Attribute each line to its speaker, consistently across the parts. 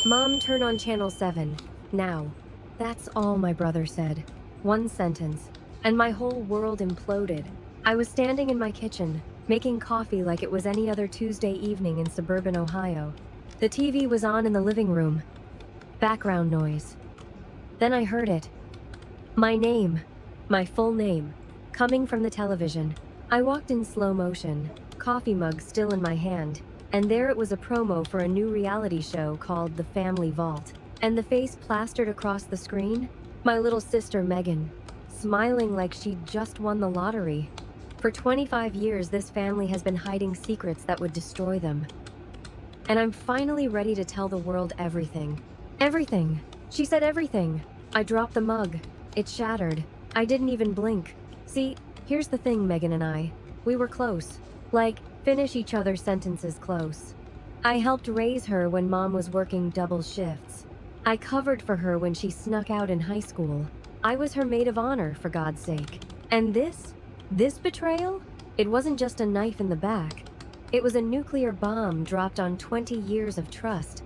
Speaker 1: "Mom, turn on channel 7. Now." That's all my brother said. One sentence. And my whole world imploded. I was standing in my kitchen, making coffee like it was any other Tuesday evening in suburban Ohio. The TV was on in the living room. Background noise. Then I heard it. My name. My full name. Coming from the television. I walked in slow motion, coffee mug still in my hand, and there it was, a promo for a new reality show called The Family Vault. And the face plastered across the screen? My little sister Megan, smiling like she'd just won the lottery. For 25 years, this family has been hiding secrets that would destroy them. And I'm finally ready to tell the world everything. Everything. She said everything. I dropped the mug. It shattered. I didn't even blink. See, here's the thing, Megan and I. We were close. Like, finish each other's sentences close. I helped raise her when Mom was working double shifts. I covered for her when she snuck out in high school. I was her maid of honor, for God's sake. And this betrayal? It wasn't just a knife in the back. It was a nuclear bomb dropped on 20 years of trust.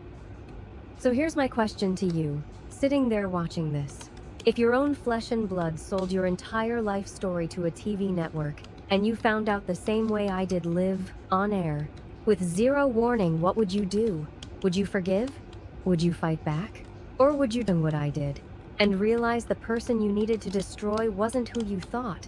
Speaker 1: So here's my question to you, sitting there watching this. If your own flesh and blood sold your entire life story to a TV network, and you found out the same way I did, live, on air, with zero warning, what would you do? Would you forgive? Would you fight back? Or would you do what I did, and realize the person you needed to destroy wasn't who you thought?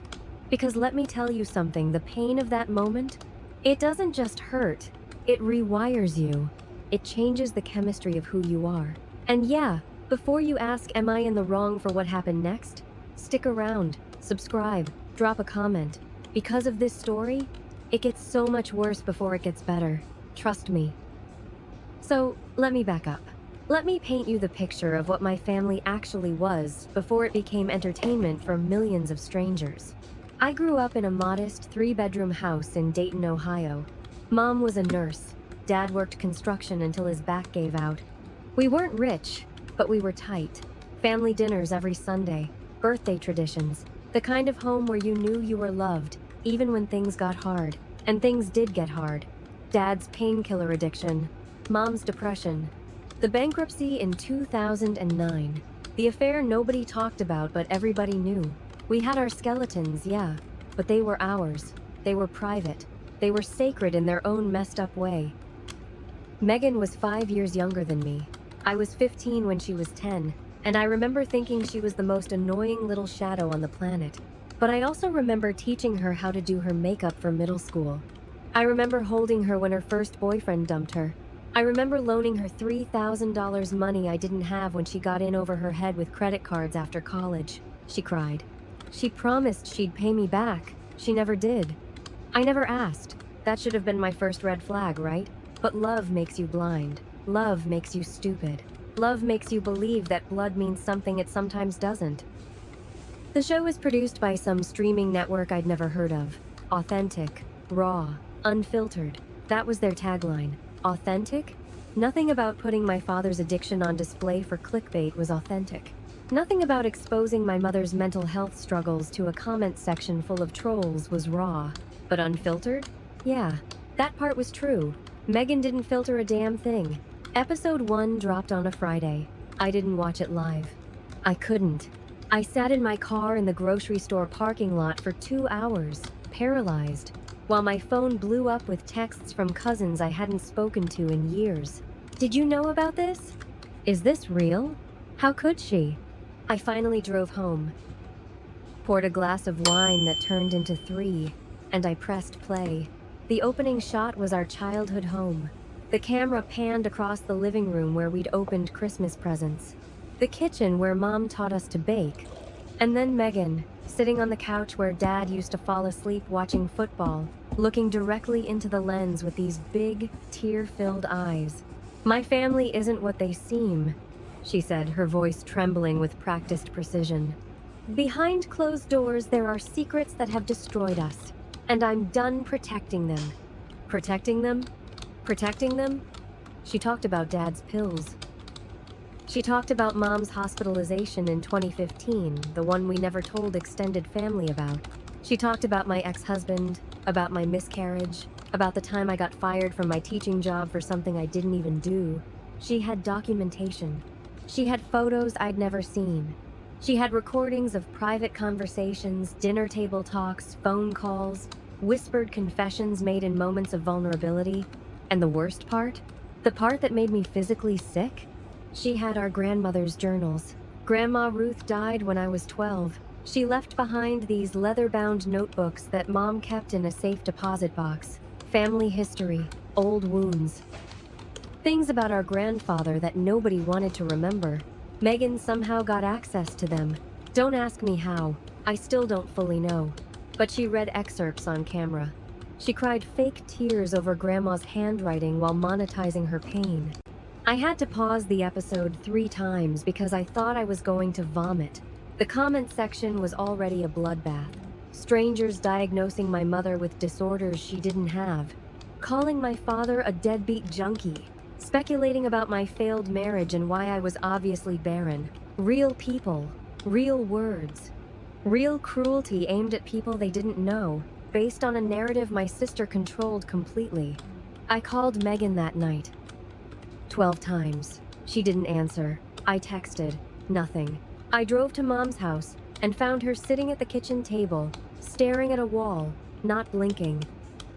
Speaker 1: Because let me tell you something, the pain of that moment, it doesn't just hurt, it rewires you. It changes the chemistry of who you are. And yeah, before you ask, am I in the wrong for what happened next? Stick around, subscribe, drop a comment. Because of this story, it gets so much worse before it gets better. Trust me. So, let me back up. Let me paint you the picture of what my family actually was before it became entertainment for millions of strangers. I grew up in a modest 3-bedroom house in Dayton, Ohio. Mom was a nurse. Dad worked construction until his back gave out. We weren't rich, but we were tight. Family dinners every Sunday, birthday traditions, the kind of home where you knew you were loved, even when things got hard. And things did get hard. Dad's painkiller addiction, Mom's depression, the bankruptcy in 2009, the affair nobody talked about but everybody knew. We had our skeletons, yeah, but they were ours. They were private. They were sacred in their own messed up way. Megan was 5 years younger than me. I was 15 when she was 10, and I remember thinking she was the most annoying little shadow on the planet. But I also remember teaching her how to do her makeup for middle school. I remember holding her when her first boyfriend dumped her. I remember loaning her $3,000 money I didn't have when she got in over her head with credit cards after college. She cried. She promised she'd pay me back. She never did. I never asked. That should have been my first red flag, right? But love makes you blind. Love makes you stupid. Love makes you believe that blood means something it sometimes doesn't. The show was produced by some streaming network I'd never heard of. Authentic, raw, unfiltered. That was their tagline. Authentic? Nothing about putting my father's addiction on display for clickbait was authentic. Nothing about exposing my mother's mental health struggles to a comment section full of trolls was raw. But unfiltered? Yeah, that part was true. Megan didn't filter a damn thing. Episode 1 dropped on a Friday. I didn't watch it live. I couldn't. I sat in my car in the grocery store parking lot for 2 hours, paralyzed, while my phone blew up with texts from cousins I hadn't spoken to in years. Did you know about this? Is this real? How could she? I finally drove home, poured a glass of wine that turned into 3, and I pressed play. The opening shot was our childhood home. The camera panned across the living room where we'd opened Christmas presents, the kitchen where Mom taught us to bake, and then Megan, sitting on the couch where Dad used to fall asleep watching football, looking directly into the lens with these big, tear-filled eyes. "My family isn't what they seem," she said, her voice trembling with practiced precision. "Behind closed doors, there are secrets that have destroyed us, and I'm done protecting them." Protecting them? Protecting them? She talked about Dad's pills. She talked about Mom's hospitalization in 2015, the one we never told extended family about. She talked about my ex-husband, about my miscarriage, about the time I got fired from my teaching job for something I didn't even do. She had documentation. She had photos I'd never seen. She had recordings of private conversations, dinner table talks, phone calls, whispered confessions made in moments of vulnerability. And the worst part? The part that made me physically sick? She had our grandmother's journals. Grandma Ruth died when I was 12. She left behind these leather-bound notebooks that Mom kept in a safe deposit box. Family history, old wounds. Things about our grandfather that nobody wanted to remember. Megan somehow got access to them. Don't ask me how. I still don't fully know. But she read excerpts on camera. She cried fake tears over Grandma's handwriting while monetizing her pain. I had to pause the episode 3 times because I thought I was going to vomit. The comment section was already a bloodbath. Strangers diagnosing my mother with disorders she didn't have. Calling my father a deadbeat junkie. Speculating about my failed marriage and why I was obviously barren. Real people. Real words. Real cruelty aimed at people they didn't know, based on a narrative my sister controlled completely. I called Megan that night. 12 times. She didn't answer. I texted. Nothing. I drove to Mom's house and found her sitting at the kitchen table, staring at a wall, not blinking.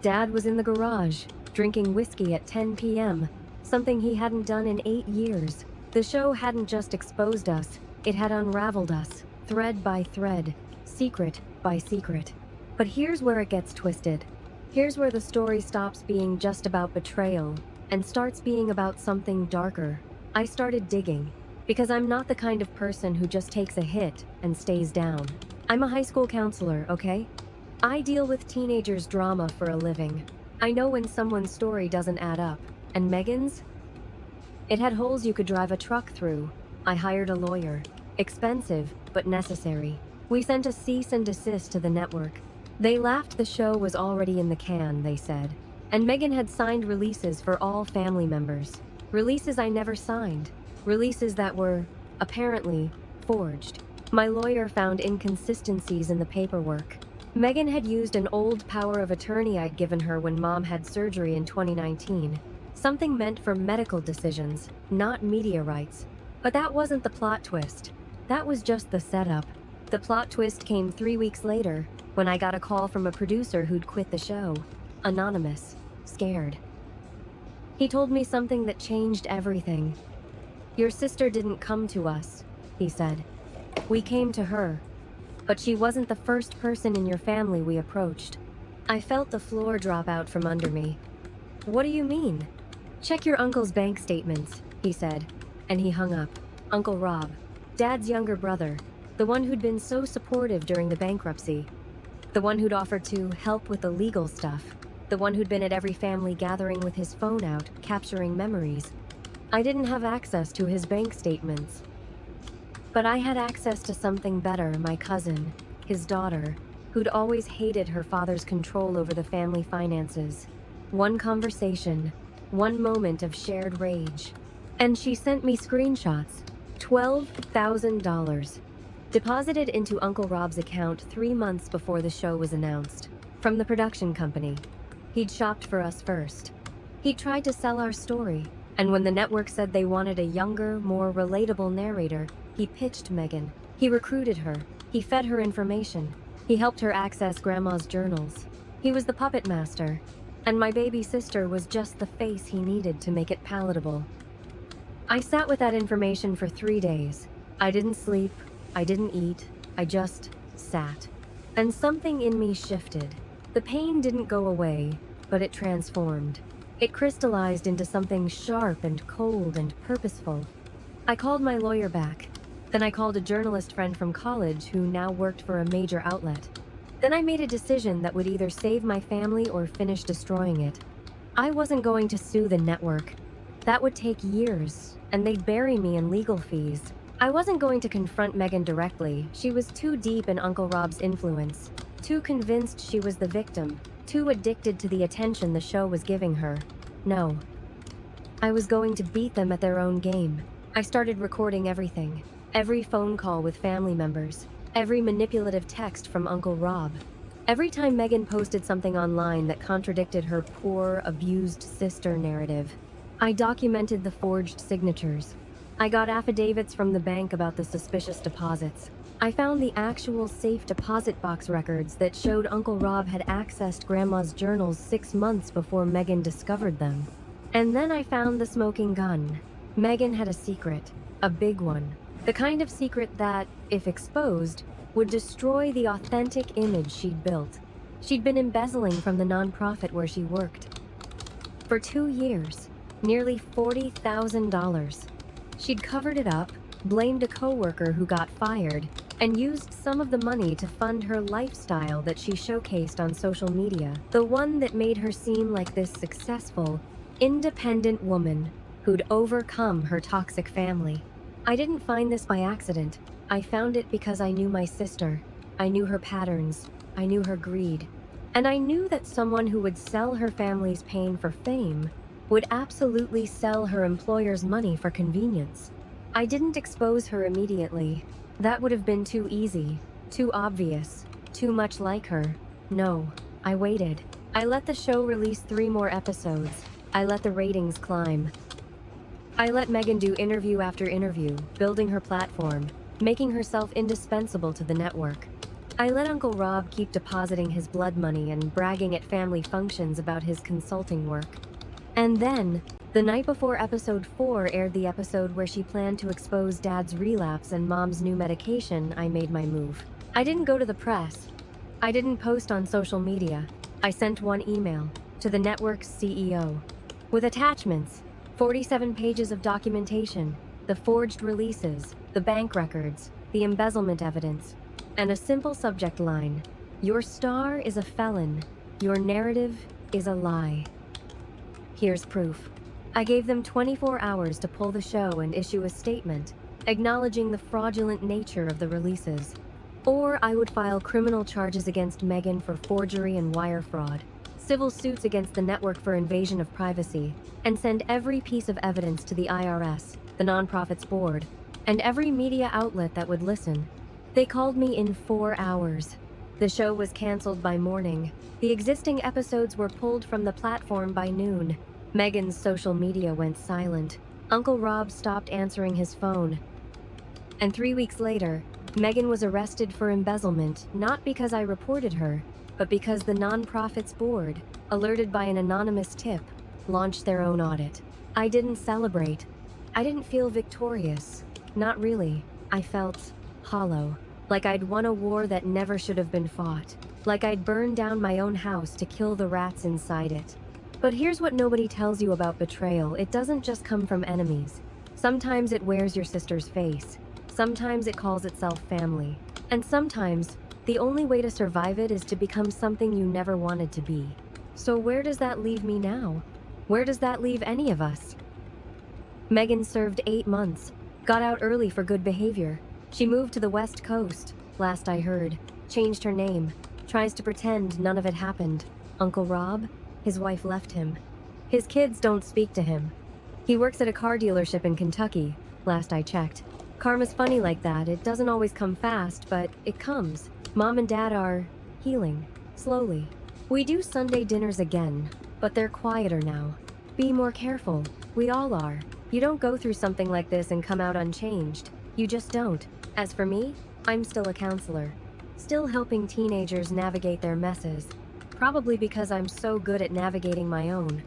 Speaker 1: Dad was in the garage, drinking whiskey at 10 p.m., something he hadn't done in 8 years. The show hadn't just exposed us, it had unraveled us, thread by thread, secret by secret. But here's where it gets twisted. Here's where the story stops being just about betrayal and starts being about something darker. I started digging, because I'm not the kind of person who just takes a hit and stays down. I'm a high school counselor, okay? I deal with teenagers' drama for a living. I know when someone's story doesn't add up. And Megan's? It had holes you could drive a truck through. I hired a lawyer. Expensive, but necessary. We sent a cease and desist to the network. They laughed the show was already in the can, they said. And Megan had signed releases for all family members. Releases I never signed. Releases that were, apparently, forged. My lawyer found inconsistencies in the paperwork. Megan had used an old power of attorney I'd given her when Mom had surgery in 2019. Something meant for medical decisions, not media rights. But that wasn't the plot twist. That was just the setup. The plot twist came 3 weeks later, when I got a call from a producer who'd quit the show. Anonymous. Scared. He told me something that changed everything. Your sister didn't come to us, he said. We came to her. But she wasn't the first person in your family we approached. I felt the floor drop out from under me. What do you mean? Check your uncle's bank statements, he said. And he hung up. Uncle Rob. Dad's younger brother. The one who'd been so supportive during the bankruptcy. The one who'd offered to help with the legal stuff. The one who'd been at every family gathering with his phone out, capturing memories. I didn't have access to his bank statements. But I had access to something better, my cousin, his daughter, who'd always hated her father's control over the family finances. One conversation, one moment of shared rage. And she sent me screenshots. $12,000. Deposited into Uncle Rob's account 3 months before the show was announced. From the production company. He'd shopped for us first. He tried to sell our story. And when the network said they wanted a younger, more relatable narrator, he pitched Megan. He recruited her. He fed her information. He helped her access Grandma's journals. He was the puppet master. And my baby sister was just the face he needed to make it palatable. I sat with that information for 3 days. I didn't sleep. I didn't eat. I just sat. And something in me shifted. The pain didn't go away, but it transformed. It crystallized into something sharp and cold and purposeful. I called my lawyer back. Then I called a journalist friend from college who now worked for a major outlet. Then I made a decision that would either save my family or finish destroying it. I wasn't going to sue the network. That would take years, and they'd bury me in legal fees. I wasn't going to confront Megan directly. She was too deep in Uncle Rob's influence, too convinced she was the victim, too addicted to the attention the show was giving her. No. I was going to beat them at their own game. I started recording everything. Every phone call with family members. Every manipulative text from Uncle Rob. Every time Megan posted something online that contradicted her poor, abused sister narrative. I documented the forged signatures. I got affidavits from the bank about the suspicious deposits. I found the actual safe deposit box records that showed Uncle Rob had accessed Grandma's journals 6 months before Megan discovered them. And then I found the smoking gun. Megan had a secret, a big one. The kind of secret that, if exposed, would destroy the authentic image she'd built. She'd been embezzling from the nonprofit where she worked. For 2 years, nearly $40,000. She'd covered it up, blamed a coworker who got fired, and used some of the money to fund her lifestyle that she showcased on social media. The one that made her seem like this successful, independent woman who'd overcome her toxic family. I didn't find this by accident. I found it because I knew my sister. I knew her patterns. I knew her greed. And I knew that someone who would sell her family's pain for fame would absolutely sell her employer's money for convenience. I didn't expose her immediately. That would have been too easy, too obvious, too much like her. No, I waited. I let the show release 3 more episodes. I let the ratings climb. I let Megan do interview after interview, building her platform, making herself indispensable to the network. I let Uncle Rob keep depositing his blood money and bragging at family functions about his consulting work. And then, the night before episode 4 aired the episode where she planned to expose Dad's relapse and Mom's new medication, I made my move. I didn't go to the press. I didn't post on social media. I sent one email to the network's CEO with attachments, 47 pages of documentation, the forged releases, the bank records, the embezzlement evidence, and a simple subject line: "Your star is a felon. Your narrative is a lie." Here's proof. I gave them 24 hours to pull the show and issue a statement acknowledging the fraudulent nature of the releases. Or I would file criminal charges against Megan for forgery and wire fraud, civil suits against the network for invasion of privacy, and send every piece of evidence to the IRS, the nonprofit's board, and every media outlet that would listen. They called me in 4 hours. The show was canceled by morning. The existing episodes were pulled from the platform by noon. Megan's social media went silent. Uncle Rob stopped answering his phone. And 3 weeks later, Megan was arrested for embezzlement, not because I reported her, but because the nonprofit's board, alerted by an anonymous tip, launched their own audit. I didn't celebrate. I didn't feel victorious. Not really. I felt hollow, like I'd won a war that never should have been fought, like I'd burned down my own house to kill the rats inside it. But here's what nobody tells you about betrayal. It doesn't just come from enemies. Sometimes it wears your sister's face. Sometimes it calls itself family. And sometimes, the only way to survive it is to become something you never wanted to be. So where does that leave me now? Where does that leave any of us? Megan served 8 months, got out early for good behavior. She moved to the West Coast, last I heard, changed her name, tries to pretend none of it happened. Uncle Rob? His wife left him. His kids don't speak to him. He works at a car dealership in Kentucky, last I checked. Karma's funny like that. It doesn't always come fast, but it comes. Mom and Dad are healing, slowly. We do Sunday dinners again, but they're quieter now. Be more careful. We all are. You don't go through something like this and come out unchanged. You just don't. As for me, I'm still a counselor. Still helping teenagers navigate their messes. Probably because I'm so good at navigating my own.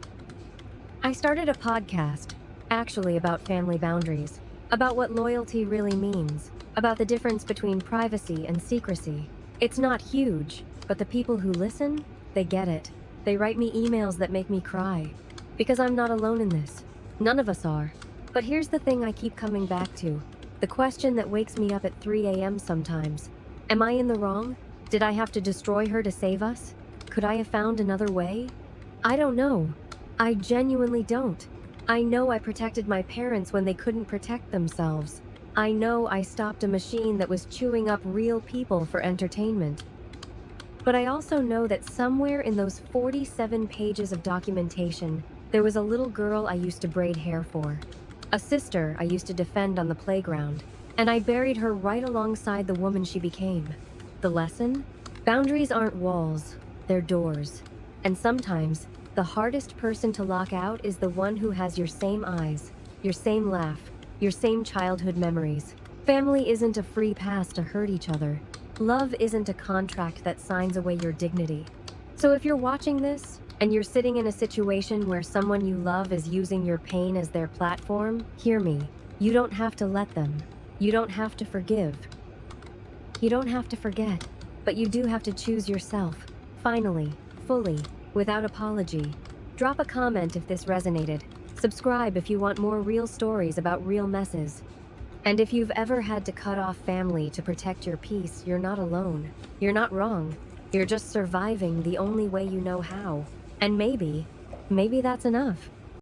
Speaker 1: I started a podcast, actually about family boundaries, about what loyalty really means, about the difference between privacy and secrecy. It's not huge, but the people who listen, they get it. They write me emails that make me cry. Because I'm not alone in this. None of us are. But here's the thing I keep coming back to. The question that wakes me up at 3 a.m. sometimes. Am I in the wrong? Did I have to destroy her to save us? Could I have found another way? I don't know. I genuinely don't. I know I protected my parents when they couldn't protect themselves. I know I stopped a machine that was chewing up real people for entertainment. But I also know that somewhere in those 47 pages of documentation, there was a little girl I used to braid hair for. A sister I used to defend on the playground. And I buried her right alongside the woman she became. The lesson? Boundaries aren't walls. They're doors. And sometimes, The hardest person to lock out is the one who has your same eyes, your same laugh, your same childhood memories. Family isn't a free pass to hurt each other. Love isn't a contract that signs away your dignity. So if you're watching this, and you're sitting in a situation where someone you love is using your pain as their platform, hear me. You don't have to let them. You don't have to forgive. You don't have to forget. But you do have to choose yourself. Finally, fully, without apology. Drop a comment if this resonated. Subscribe if you want more real stories about real messes. And if you've ever had to cut off family to protect your peace, you're not alone. You're not wrong. You're just surviving the only way you know how. And maybe that's enough.